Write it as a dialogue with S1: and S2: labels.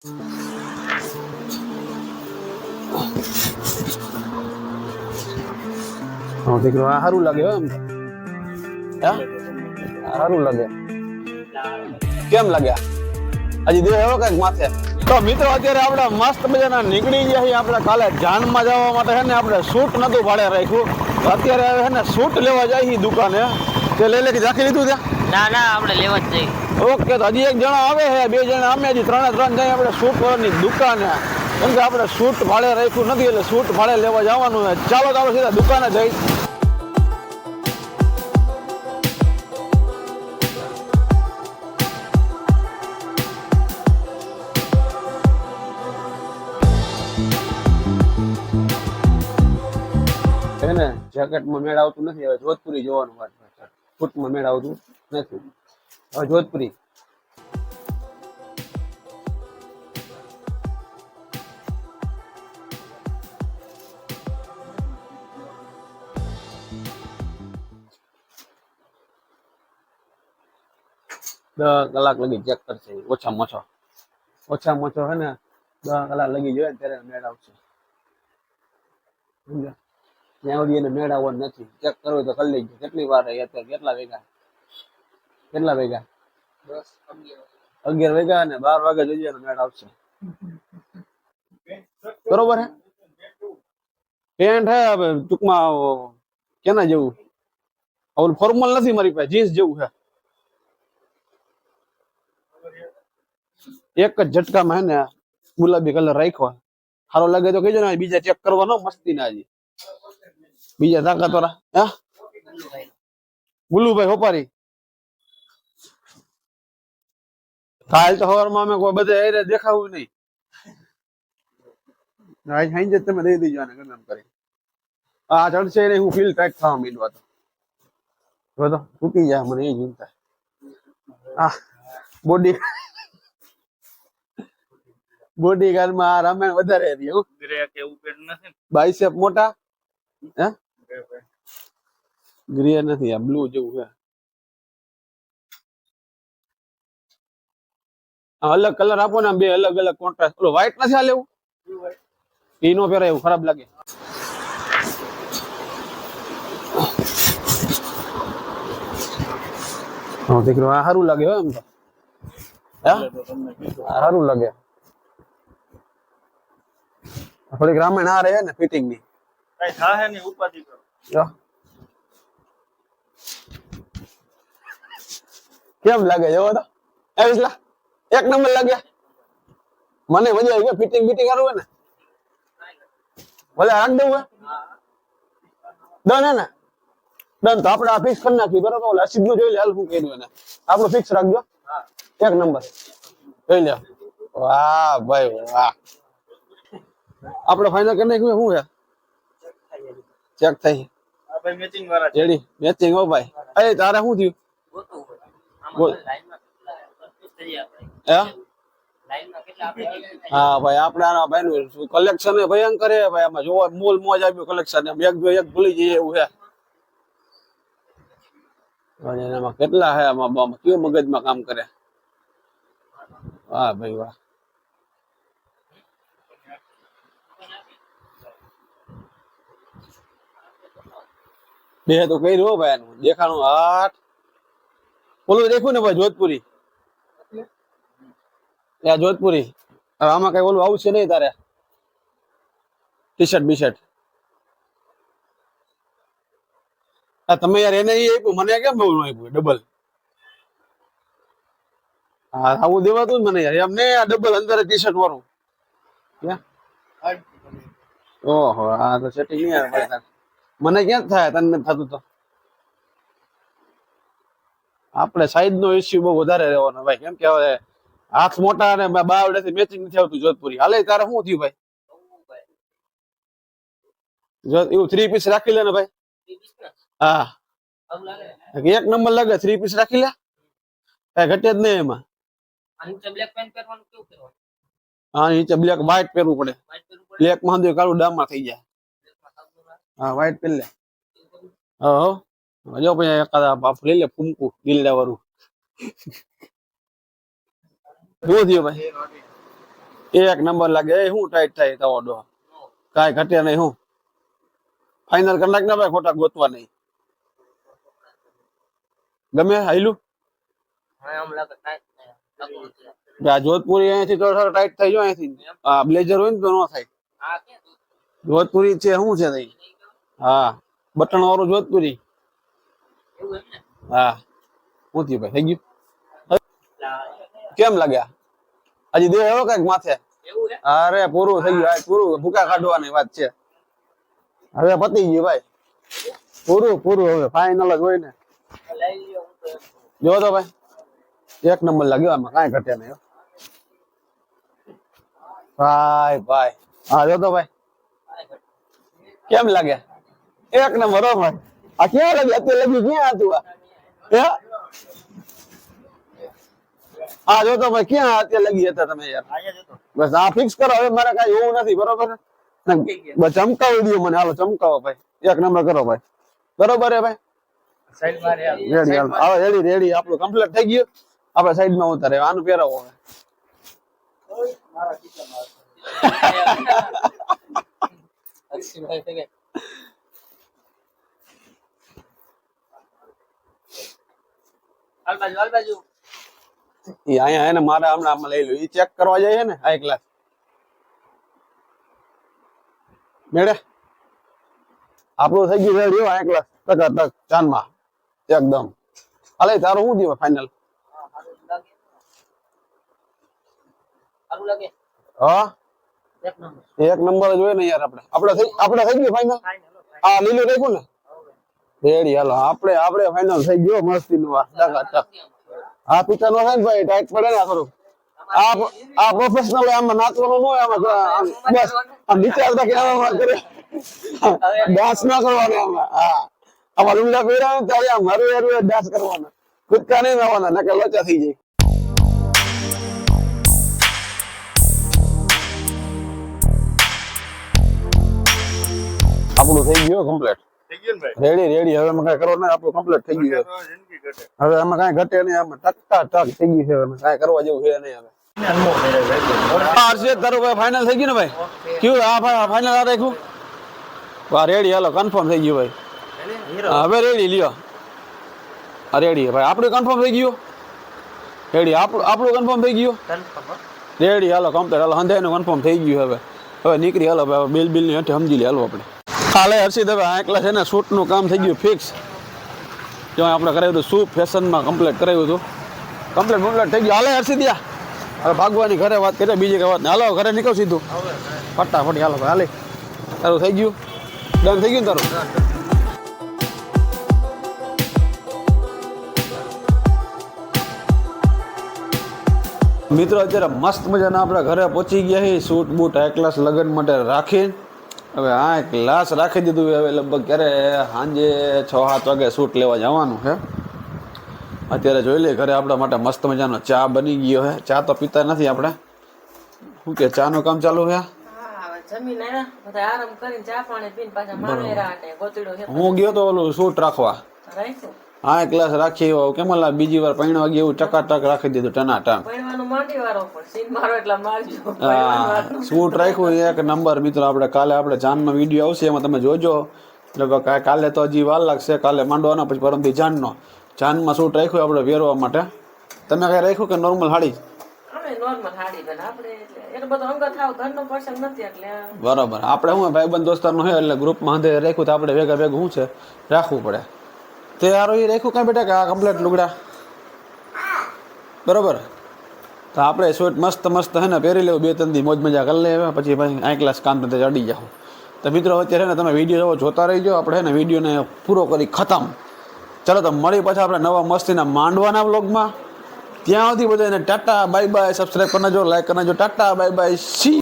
S1: દીકરો આ સારું લાગે એમ સારું લાગે કેમ લાગ્યા હજી દે એવો કઈક માથે તો મિત્રો અત્યારે આપણે મસ્ત મજાના નીકળી ગયા છીએ આપણે કાલે જાનમાં જવા માટે છે ને આપણે શૂટ નતું ભાડે રાખ્યું અત્યારે હવે છે ને શૂટ લેવા જાય દુકાને તે લઈ લે કે રાખી લીધું ત્યાં
S2: ના ના આપણે લેવા જ જઈએ
S1: ઓકે તો હજી એક જણા આવે છે બે જણા અમે હજી ત્રણે જઈએ આપણે શૂટ વાળાની દુકાને કેમ કે આપણે શૂટ ભાડે રાખ્યું નથી એટલે શૂટ ભાડે લેવા જવાનું છે ચાલો તો આપણે સીધા દુકાને જઈ ને જેકેટમાં મેળ આવતું નથી હવે જોધપુરી જોવાનું વાત ફૂટમાં મેળ આવતું નથી હવે જોધપુરી દસ કલાક લગી ચેક કરશે ઓછામાં ઓછો હે ને 10 કલાક લગી જોઈએ ત્યારે મેળ આવશે સમજ્યા ત્યાં સુધી એને મેળ આવવાનું નથી ચેક કરવો તો કરી લેજો કેટલી વાર રહી અત્યારે કેટલા વાગ્યા 10 11 વાગ્યા ને 12 વાગે જોઈએ મેળ આવશે બરોબર હે પેન્ટ હે હવે ટૂંકમાં કેના જેવું ઓલું ફોર્મલ નથી મારી પાસે જીન્સ જેવું છે એક જ ઝટકામાં હે ને ગુલાબી કલર રાખ્યો સારો લાગે તો કહેજો ને બીજા ચેક કરવાનો મસ્તી ના હજી બીજા તાકાતવાળા હે ગુલુભાઈ હોપારી કાલ તો સવારમાં અમે કોઈ બધે એરે દેખાવું નહીં આજ સાંજે તમે દઈ દેજો આને ગરમ કરી આ ચડશે ને હું ફીલ ટાઈટ થવા માંડવા તો જો તો તૂટી જાય મને એ ચિંતા આ બોડી ગાર્ડમાં આ રામાયણ વધારે રહ્યું બાઇસેપ મોટા હે ગ્રે નથી આ બ્લુ જેવું છે અલગ કલર આપો ને બે અલગ અલગ કોન્ટ્રાસ્ટ ઓલો વ્હાઈટ નથી આ લેવું ઈ નો પહેરાય એવું ખરાબ લાગે દીકરો આ સારું લાગે એમ તો સારું લાગે થોડીક રામાયણ આ રહે ને ફિટિંગ ની કઈ થાહે ની ઉપાધિ કરો કેમ લાગે જોવો તો એવિસલા એક નંબર લાગ્યા મને મજા આવી ગઈ ફિટિંગ બીટિંગ કરવું ને ભલે રાખ દઉં હે ડન હે ને ડન તો આપણે આ ફિક્સ કરી નાખી બરાબર ઓલા અસીદ નું જોઈ લે હાલ હું કર્યું એને આપણું ફિક્સ રાખજો એક નંબર જોઈ લે વાહ ભાઈ વાહ આપણે ફાઇનલ કરી નાખ્યું શું છે ચેક થઈ આ ભાઈ મેચિંગ વાળા જેડી મેચિંગ હો ભાઈ એ તારે શું થયું બોલ હા ભાઈ આપણે આના ભાઈ નું કલેક્શન ભયંકર હે ભાઈ આમાં જોવા મોલ મોજ આવ્યું કલેક્શન એમ એક ભૂલી જઈએ એવું છે એનામાં કેટલા હે આમાં કયું મગજમાં કામ કરે વાહ ભાઈ વાહ બે તો કર્યું હો ભાઈ એનું દેખાણું હાથ ઓલું દેખ્યું ને ભાઈ જોધપુરી જોધપુરી આમાં કઈ ઓલું આવશે નહીં તારે ટી શર્ટ બી શર્ટ તમે યાર એને આપ્યું મને કેમ બહુ આપ્યું ડબલ હા આવું દેવાતું મને યાર એમ ને આ ડબલ અંદર ટી શર્ટ વાળું ઓહો આ તો સેટિંગ નહીં આવે મને ક્યાં થાય તને થતું તો આપણે સાઈઝ નો ઇસ્યુ બહુ વધારે રહેવાનો ભાઈ કેમ કે હવે હાથ મોટા અને બાવડેથી મેચિંગ નથી આવતું જોધપુરી હાલે તારે શું થયું ભાઈ જો એવું 3 પીસ રાખી લે ને ભાઈ હા એક નંબર લાગે 3 પીસ રાખી લે કઈ ઘટે જ નહીં એમાં હા નીચે બ્લેક વ્હાઈટ પહેરવું પડે બ્લેક માં કાળું ડામમાં થઈ જાય હા વ્હાઈટ પહેર લે હા જો પછી એકાદા બાપ લઈ લે ફૂમકું ગીલડા વાળું શું થયું ભાઈ એક નંબર લાગે એ શું ટાઈટ થાય તવો ડો કાંઈ ઘટે નહીં હું ફાઇનલ કરી નાખ ને ભાઈ ખોટા ગોતવા નહીં ગમે હાઈલું આ જોધપુરી અહીંથી થોડો ટાઈટ થઈ જાય અહીંથી હા બ્લેઝર હોય ને તો ન થાય જોધપુરી છે શું છે તઈ હા બટન વાળું જોધપુરી હા શું થયું ભાઈ થઈ ગયું કેમ લાગ્યા હજી દેહ એવો કઈક માથે અરે પૂરું થઈ ગયું પૂરું ભૂકા કાઢવાની વાત છે હવે પતી ગયું ભાઈ પૂરું હવે ફાઈનલ જ હોય ને જો તો ભાઈ એક નંબર લાગ્યો આમાં કાંઈ ઘટે નહીં ભાઈ હા જો તો ભાઈ કેમ લાગે એક નંબર હો ભાઈ આ ક્યાં લાગ્યું અત્યારે લગ્યું ક્યાં હતું આ જો તો ભાઈ ક્યાં અત્યારે લગી હતા તમે યાર બસ આ ફિક્સ કરો હવે મારે કઈ એવું નથી બરોબર બસ ચમકાવી દો મને હાલો ચમકાવો ભાઈ એક નંબર કરો ભાઈ બરોબર હે ભાઈ રેડી આપણું કમ્પ્લીટ થઈ ગયું આપણે સાઈડ માં ઉતારે આનું પહેરાવો હવે અહીંયા હે ને મારે હમણાં આમાં લઈ લો એ ચેક કરવા જઈએ ને હાઈ ક્લાસ મેળે આપણું થઈ ગયું રેડી હાઈ ક્લાસ ટક ચાંદમાં એકદમ હાલે તારું શું થયું ફાઈનલ હા એક નંબર જ હોય ને યાર આપણે થઈ ગયું ફાઈનલ હા લીલું રાખ્યું ને રેડી હાલો આપણે ફાઈનલ થઈ ગયો મસ્તી નું હા પિતા નો થાય ને ભાઈ ટાઈટ પડે ને ખરું આ પ્રોફેશનલ આમાં નાચવાનું ન હોય આમાં બસ નીચે આવતા કે આમાં કરે ડાન્સ ના કરવાનો આમાં હા આમાં રૂમડા પહેર્યા ત્યારે આમ હરવે ડાન્સ કરવાનો કૂદકા નહીં આવવાના નકર લોચા થઈ જાય આપણું થઈ ગયું કમ્પ્લીટ રેડી હવે અમે કઈ કરો ને આપણું કમ્પ્લીટ થઈ ગયું હવે આમાં કઈ ઘટે નહીં આમાં ટક થઈ ગયું છે કઈ કરવા જેવું છે નહીં હવે તારું ભાઈ ફાઈનલ થઈ ગયું ને ભાઈ કેવું આ ફાઈનલ આ રાખ્યું વાહ રેડી હાલો કન્ફર્મ થઈ ગયું ભાઈ હવે રેડી લ્યો રેડી ભાઈ આપણું કન્ફર્મ થઈ ગયું રેડી આપણું કન્ફર્મ થઈ ગયું રેડી હાલો કમ્પ્લીટ હાલો હંધાઈનું કન્ફર્મ થઈ ગયું હવે નીકળી હાલો બિલ ની હેઠે સમજી લે હાલો આપણે હાલે હર્ષિત હવે આ એકલા છે ને શૂટનું કામ થઈ ગયું ફિક્સ જો આપણે કરાવ્યું હતું શૂટ ફેશનમાં કમ્પ્લીટ કરાવ્યું હતું કમ્પ્લીટ થઈ ગયું હાલે હર્ષિત હવે ભાગવાની ઘરે વાત કરીએ બીજી કઈ વાત હાલો ઘરે નીકળ સીધું ફટાફટ હાલો હાલે તારું થઈ ગયું ડન થઈ ગયું ને તારું મિત્રો અત્યારે મસ્ત મજાના આપણે ઘરે પહોંચી ગયા છીએ શૂટ બૂટ હાઈ ક્લાસ લગ્ન માટે રાખીને હવે આ ક્લાસ રાખી દીધું હવે લગભગ ક્યારે સાંજે 6-7 વાગે શૂટ લેવા જવાનું છે અત્યારે જોઈ લઈએ ઘરે આપણા માટે મસ્ત મજાનો ચા બની ગયો છે ચા તો પીતા નથી આપણે શું કે ચા નું કામ ચાલુ છે હું ગયો તો ઓલું શૂટ રાખવા હા ક્લાસ રાખી કેમ બીજી વાર પૈણા વાગે એવું ટકાટક રાખી દીધું ટનાટન શૂટ રાખ્યું એક નંબર મિત્રો કાલે જાનનો વિડીયો આવશે એમાં તમે જોજો એટલે કાલે તો હજી વાર લાગશે કાલે માંડવાનો પછી પરમથી જાનમાં શૂટ રાખ્યું આપણે વેરવા માટે તમે કઈ રાખ્યું કે નોર્મલ હાડી બરોબર આપણે શું ભાઈબંધ દોસ્તારનું છે એટલે ગ્રુપમાં હાથે રાખ્યું તો આપણે ભેગા શું છે રાખવું પડે તે યાર એ રાખ્યું કાંઈ બેટા કે આ કમ્પ્લીટ લુગડા બરોબર તો આપણે શૂટ મસ્ત હે ને પહેરી લેવું 2-3 દી મોજ મજા કરી લે પછી ભાઈ આ ક્લાસ કામ તો ચડી જાવ તો મિત્રો અત્યારે ને તમે વિડીયો જોતા રહીજો આપણે ને વિડીયોને પૂરો કરી ખતમ ચલો તો મળી પાછા આપણે નવા મસ્તીના માંડવાના વ્લોગમાં ત્યાં સુધી બધાને ટાટા બાય બાય સબસ્ક્રાઈબ કરી નાખજો લાઈક કરી નાખજો ટાટા બાય બાય સી